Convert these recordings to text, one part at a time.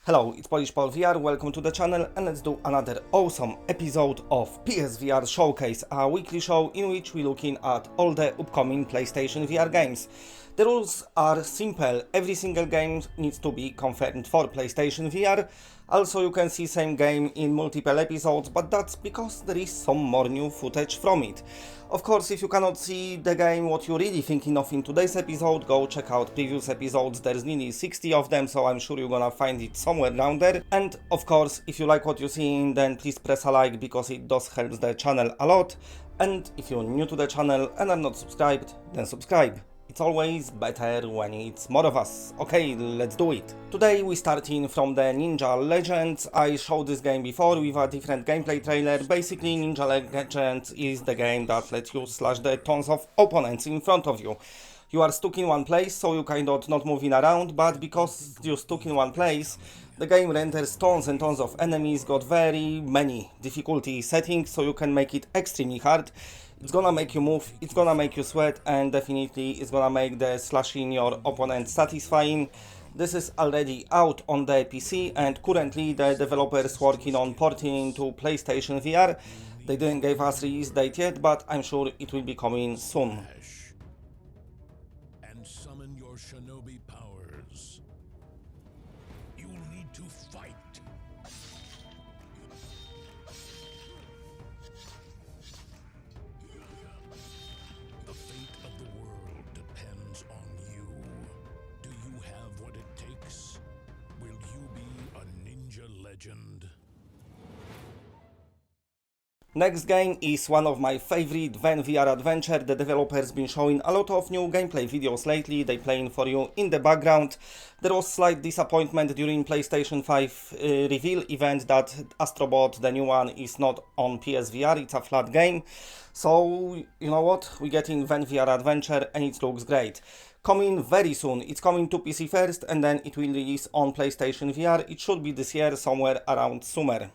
Hello, it's Polish Paul VR, welcome to the channel and let's do another awesome episode of PSVR Showcase, a weekly show in which we're looking at all the upcoming PlayStation VR games. The rules are simple, every single game needs to be confirmed for PlayStation VR. Also you can see same game in multiple episodes, but that's because there is some more new footage from it. Of course, if you cannot see the game what you're really thinking of in today's episode, go check out previous episodes, there's nearly 60 of them, so I'm sure you're gonna find it somewhere down there. And of course, if you like what you're seeing, then please press a like because it does help the channel a lot. And if you're new to the channel and are not subscribed, then subscribe. It's always better when it's more of us. Okay, let's do it. Today we starting from the Ninja Legends. I showed this game before with a different gameplay trailer. Basically, Ninja Legends is the game that lets you slash the tons of opponents in front of you. You are stuck in one place, so you kind of not moving around, but because you're stuck in one place, the game renders tons and tons of enemies, got very many difficulty settings, so you can make it extremely hard. It's gonna make you move, it's gonna make you sweat, and definitely it's gonna make the slashing your opponent satisfying. This is already out on the PC and currently the developers working on porting to PlayStation VR. They didn't give us release date yet, but I'm sure it will be coming soon. And summon your shinobi powers. You'll need to fight. The fate of the world depends on you. Do you have what it takes? Will you be a ninja legend? Next game is one of my favorite VR adventure. The developers been showing a lot of new gameplay videos lately. They playing for you in the background. There was slight disappointment during PlayStation 5 reveal event that Astrobot, the new one, is not on PSVR. It's a flat game. So you know what? We get in VR adventure and it looks great. Coming very soon. It's coming to PC first and then it will release on PlayStation VR. It should be this year somewhere around summer.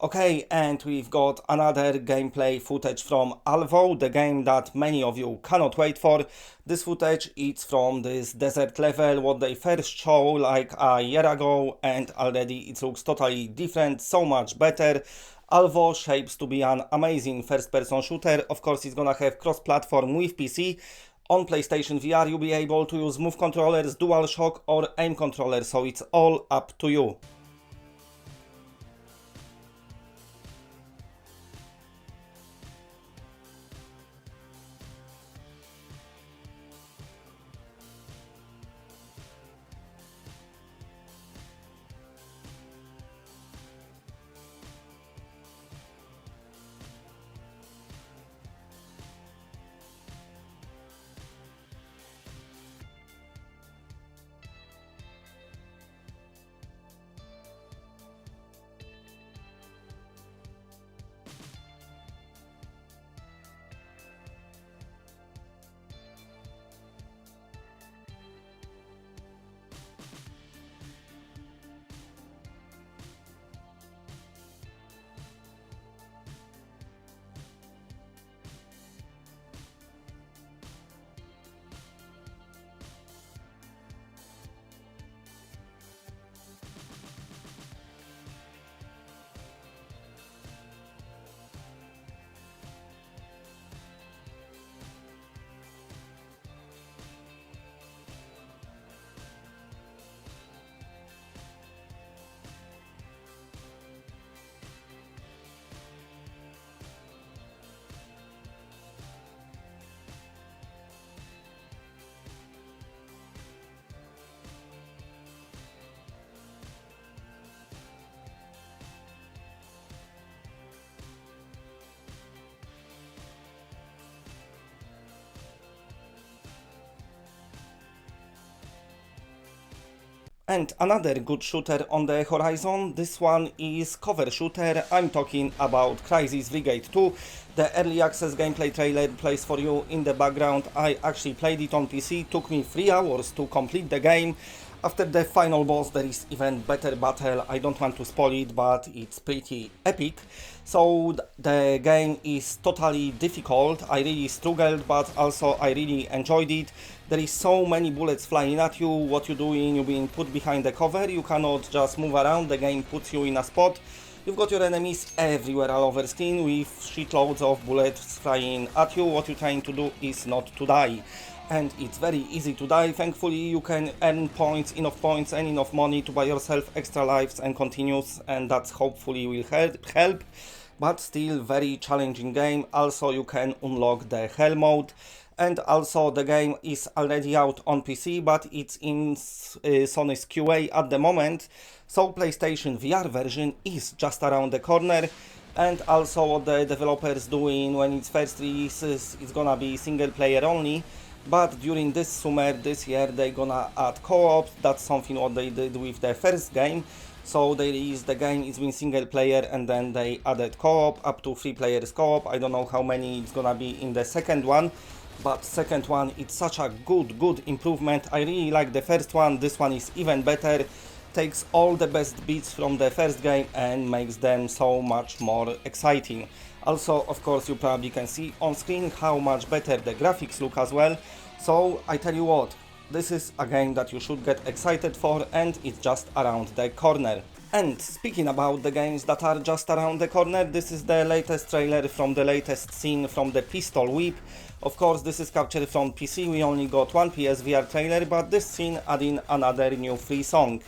Okay, and we've got another gameplay footage from ALVO, the game that many of you cannot wait for. This footage is from this desert level, what they first show like a year ago, and already it looks totally different, so much better. ALVO shapes to be an amazing first-person shooter. Of course, it's gonna have cross-platform with PC. On PlayStation VR, you'll be able to use move controllers, DualShock or aim controller, so it's all up to you. And another good shooter on the horizon, this one is cover shooter. I'm talking about Crysis VRIGADE 2. The early access gameplay trailer plays for you in the background. I actually played it on PC, took me 3 hours to complete the game. After the final boss there is even better battle. I don't want to spoil it, but it's pretty epic. So the game is totally difficult. I really struggled, but also I really enjoyed it. There is so many bullets flying at you. What you're doing, you're being put behind the cover. You cannot just move around. The game puts you in a spot. You've got your enemies everywhere all over screen with shitloads of bullets flying at you. What you're trying to do is not to die. And it's very easy to die. Thankfully you can earn points and enough money to buy yourself extra lives and continues, and that's hopefully will help. But still very challenging game. Also you can unlock the hell mode, and also the game is already out on PC, but it's in Sony's QA at the moment, so PlayStation VR version is just around the corner. And also what the developers doing when it's first releases, it's gonna be single player only. But during this summer, this year, they're gonna add co-op. That's something what they did with the first game. So they released the game, it's been single player, and then they added co-op, up to 3 players co-op. I don't know how many it's gonna be in the second one, but second one, it's such a good improvement. I really like the first one. This one is even better. Takes all the best bits from the first game and makes them so much more exciting. Also, of course, you probably can see on screen how much better the graphics look as well. So I tell you what, this is a game that you should get excited for, and it's just around the corner. And speaking about the games that are just around the corner, this is the latest trailer from the latest scene from the Pistol Whip. Of course, this is captured from PC. We only got one PSVR trailer, but this scene adding another new free song.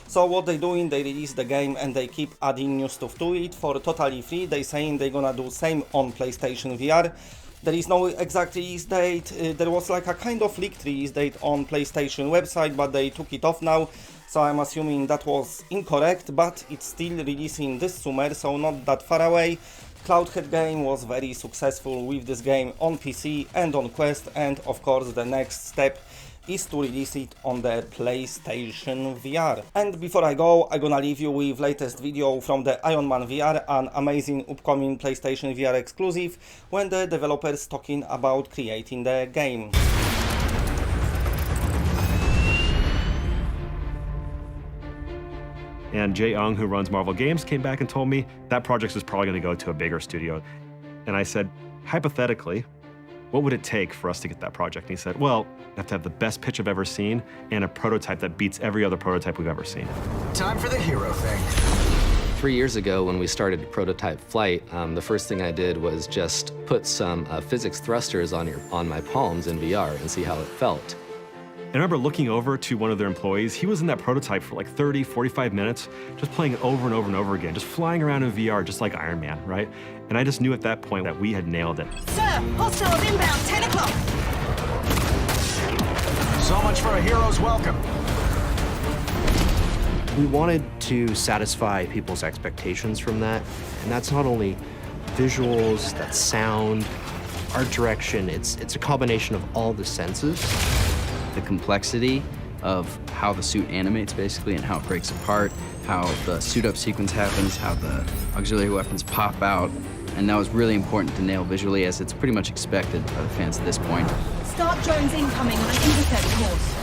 So what they doing, they release the game and they keep adding new stuff to it for totally free. They saying they're gonna do same on PlayStation VR. There is no exact release date. There was like a kind of leaked release date on PlayStation website, but they took it off now. So I'm assuming that was incorrect, but it's still releasing this summer, so not that far away. Cloudhead game was very successful with this game on PC and on Quest, and of course the next step is to release it on the PlayStation VR. And before I go, I'm gonna leave you with latest video from the Iron Man VR, an amazing upcoming PlayStation VR exclusive, when the developers talking about creating the game. And Jay Ung, who runs Marvel Games, came back and told me that project is probably going to go to a bigger studio. And I said, hypothetically, what would it take for us to get that project? And he said, well, you have to have the best pitch I've ever seen and a prototype that beats every other prototype we've ever seen. Time for the hero thing. 3 years ago, when we started prototype flight, the first thing I did was just put some physics thrusters on my palms in VR and see how it felt. And I remember looking over to one of their employees. He was in that prototype for like 30, 45 minutes, just playing it over and over and over again, just flying around in VR, just like Iron Man, right? And I just knew at that point that we had nailed it. Sir, hostiles inbound, 10 o'clock. So much for a hero's welcome. We wanted to satisfy people's expectations from that, and that's not only visuals, that's sound, art direction, it's a combination of all the senses. The complexity of how the suit animates, basically, and how it breaks apart, how the suit-up sequence happens, how the auxiliary weapons pop out, and that was really important to nail visually, as it's pretty much expected by the fans at this point. Start drones incoming on an intercept course.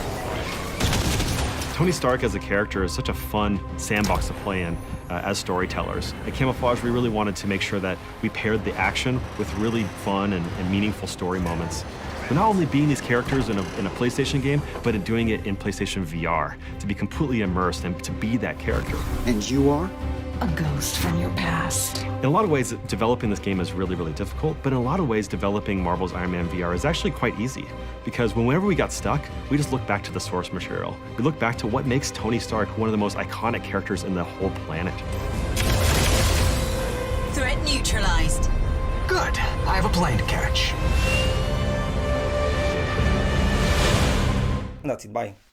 Tony Stark as a character is such a fun sandbox to play in as storytellers. At Camouflage, we really wanted to make sure that we paired the action with really fun and meaningful story moments. But not only being these characters in a PlayStation game, but in doing it in PlayStation VR, to be completely immersed and to be that character. And you are? A ghost from your past. In a lot of ways, developing this game is really, really difficult, but in a lot of ways, developing Marvel's Iron Man VR is actually quite easy, because whenever we got stuck, we just look back to the source material. We look back to what makes Tony Stark one of the most iconic characters in the whole planet. Threat neutralized. Good. I have a plane to catch. That's it, bye.